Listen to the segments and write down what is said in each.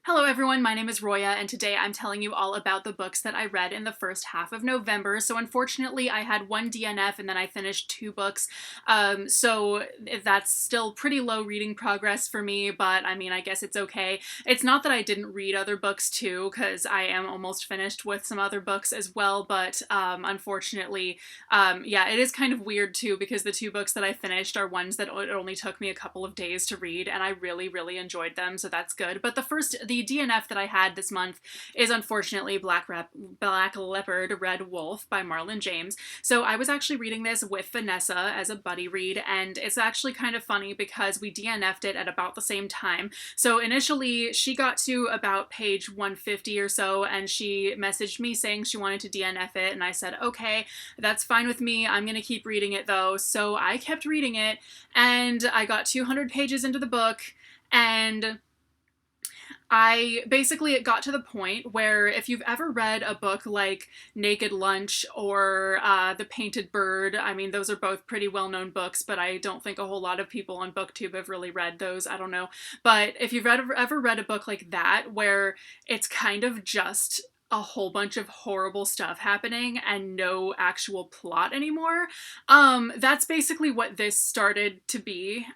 Hello everyone, my name is Roya, and today I'm telling you all about the books that I read in the first half of November. So unfortunately, I had one DNF and then I finished two books. So that's still pretty low reading progress for me, but I mean, I guess it's okay. It's not that I didn't read other books too, because I am almost finished with some other books as well, but unfortunately, yeah, it is kind of weird too, because the two books that I finished are ones that it only took me a couple of days to read, and I really, really enjoyed them, so that's good. But the DNF that I had this month is unfortunately Black Leopard Red Wolf by Marlon James. So I was actually reading this with Vanessa as a buddy read, and it's actually kind of funny because we DNF'd it at about the same time. So initially she got to about page 150 or so, and she messaged me saying she wanted to DNF it, and I said, okay, that's fine with me. I'm gonna keep reading it though. So I kept reading it, and I got 200 pages into the book, and it got to the point where if you've ever read a book like Naked Lunch or The Painted Bird, I mean, those are both pretty well-known books, but I don't think a whole lot of people on BookTube have really read those. I don't know. But if you've ever read a book like that, where it's kind of just a whole bunch of horrible stuff happening and no actual plot anymore. That's basically what this started to be.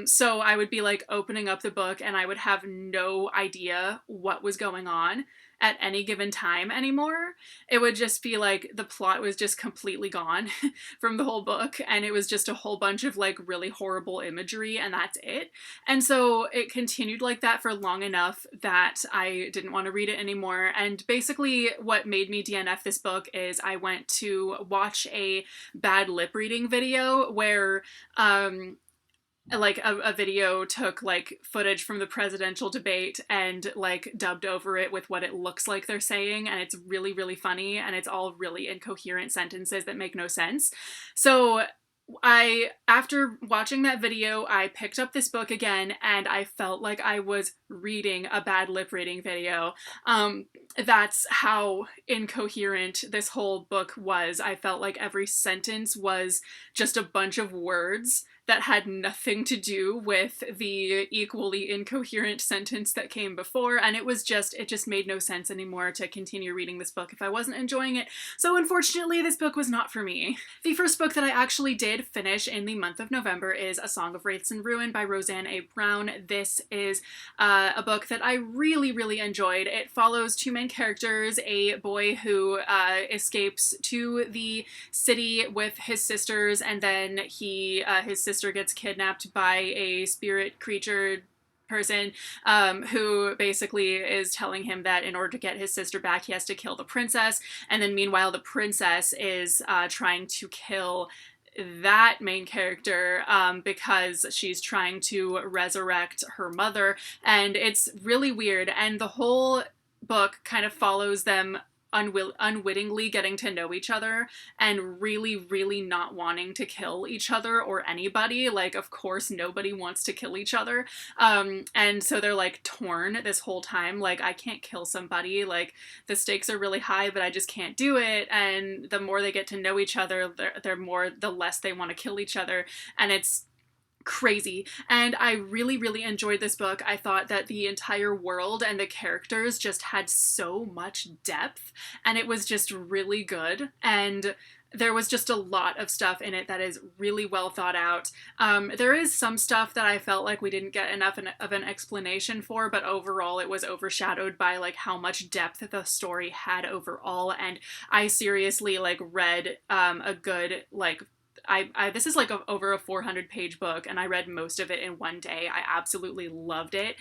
So I would be like opening up the book and I would have no idea what was going on at any given time anymore. It would just be like the plot was just completely gone from the whole book, and it was just a whole bunch of like really horrible imagery, and that's it. And so it continued like that for long enough that I didn't want to read it anymore. And basically what made me DNF this book is I went to watch a bad lip reading video where like a video took like footage from the presidential debate and like dubbed over it with what it looks like they're saying, and it's really, really funny, and it's all really incoherent sentences that make no sense. So after watching that video, I picked up this book again, and I felt like I was reading a bad lip reading video. That's how incoherent this whole book was. I felt like every sentence was just a bunch of words that had nothing to do with the equally incoherent sentence that came before, and it just made no sense anymore to continue reading this book if I wasn't enjoying it. So unfortunately, this book was not for me. The first book that I actually did finish in the month of November is A Song of Wraiths and Ruin by Roseanne A. Brown. This is a book that I really, really enjoyed. It follows two main characters, a boy who escapes to the city with his sisters, and then his sister gets kidnapped by a spirit creature person who basically is telling him that in order to get his sister back, he has to kill the princess. And then meanwhile, the princess is trying to kill that main character because she's trying to resurrect her mother. And it's really weird. And the whole book kind of follows them unwittingly getting to know each other and really, really not wanting to kill each other or anybody. Like, of course, nobody wants to kill each other. And so they're like torn this whole time. Like, I can't kill somebody. Like, the stakes are really high, but I just can't do it. And the more they get to know each other, the less they want to kill each other. And it's crazy. And I really, really enjoyed this book. I thought that the entire world and the characters just had so much depth, and it was just really good. And there was just a lot of stuff in it that is really well thought out. There is some stuff that I felt like we didn't get enough of an explanation for, but overall it was overshadowed by like how much depth the story had overall. And I seriously like read a good like this is like over a 400-page book, and I read most of it in one day. I absolutely loved it.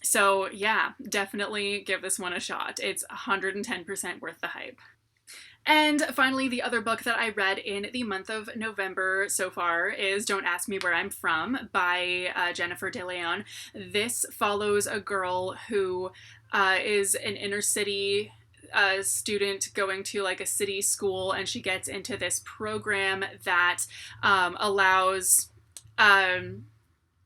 So yeah, definitely give this one a shot. It's 110% worth the hype. And finally, the other book that I read in the month of November so far is Don't Ask Me Where I'm From by Jennifer De Leon. This follows a girl who is an inner city student going to like a city school, and she gets into this program that allows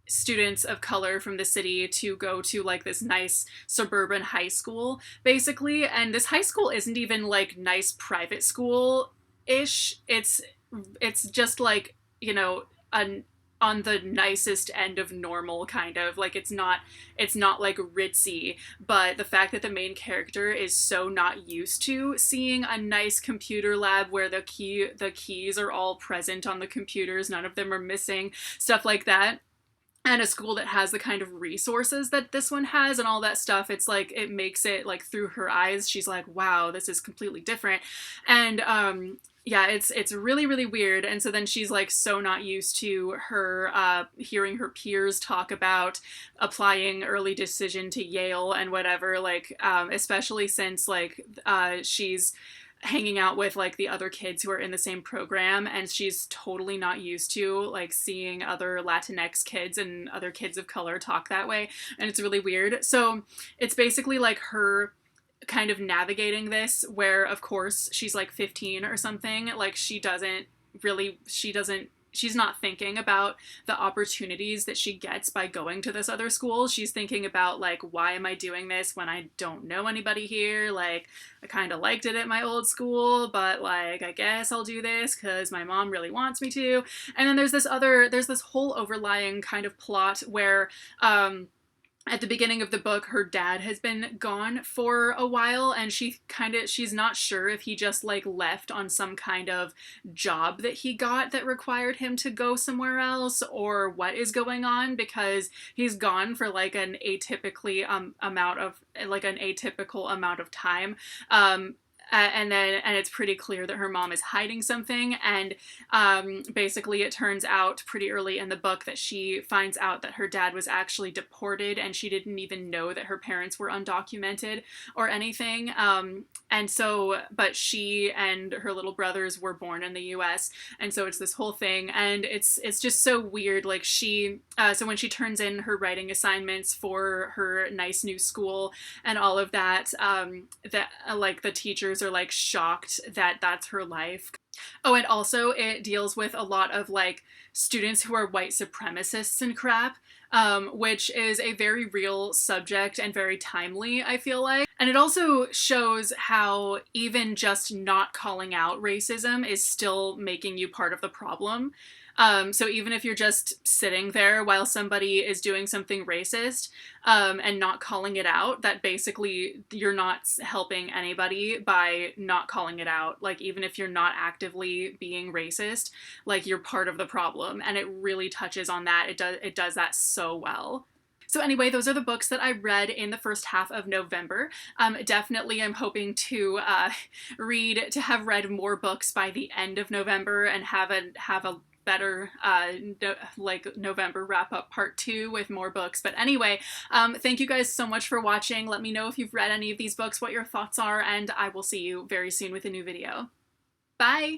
students of color from the city to go to like this nice suburban high school, basically. And this high school isn't even like nice private school ish. It's just like, you know, on the nicest end of normal, kind of. Like, it's not like ritzy, but the fact that the main character is so not used to seeing a nice computer lab where the keys are all present on the computers, none of them are missing, stuff like that, and a school that has the kind of resources that this one has and all that stuff, it's like, it makes it, like, through her eyes, she's like, wow, this is completely different. And yeah, it's really, really weird. And so then she's like so not used to her hearing her peers talk about applying early decision to Yale and whatever, like especially since like she's hanging out with like the other kids who are in the same program, and she's totally not used to like seeing other Latinx kids and other kids of color talk that way, and it's really weird. So it's basically like her kind of navigating this, where of course she's like 15 or something, like she's not thinking about the opportunities that she gets by going to this other school. She's thinking about like, why am I doing this when I don't know anybody here? Like, I kind of liked it at my old school, but like, I guess I'll do this because my mom really wants me to. And then there's this whole overlying kind of plot where at the beginning of the book, her dad has been gone for a while, and she's not sure if he just like left on some kind of job that he got that required him to go somewhere else, or what is going on, because he's gone for like an atypical amount of time. And it's pretty clear that her mom is hiding something, and basically it turns out pretty early in the book that she finds out that her dad was actually deported, and she didn't even know that her parents were undocumented or anything. But she and her little brothers were born in the U.S., and so it's this whole thing, and it's just so weird. Like so when she turns in her writing assignments for her nice new school and all of that, like the teachers are like shocked that that's her life. Oh, and also it deals with a lot of like students who are white supremacists and crap, which is a very real subject and very timely, I feel like. And it also shows how even just not calling out racism is still making you part of the problem. So even if you're just sitting there while somebody is doing something racist, and not calling it out, that basically you're not helping anybody by not calling it out. Like, even if you're not actively being racist, like, you're part of the problem. And it really touches on that. It does that so well. So anyway, those are the books that I read in the first half of November. Definitely I'm hoping to have read more books by the end of November and have a better November wrap up part 2 with more books. But anyway, thank you guys so much for watching. Let me know if you've read any of these books, what your thoughts are, and I will see you very soon with a new video. Bye!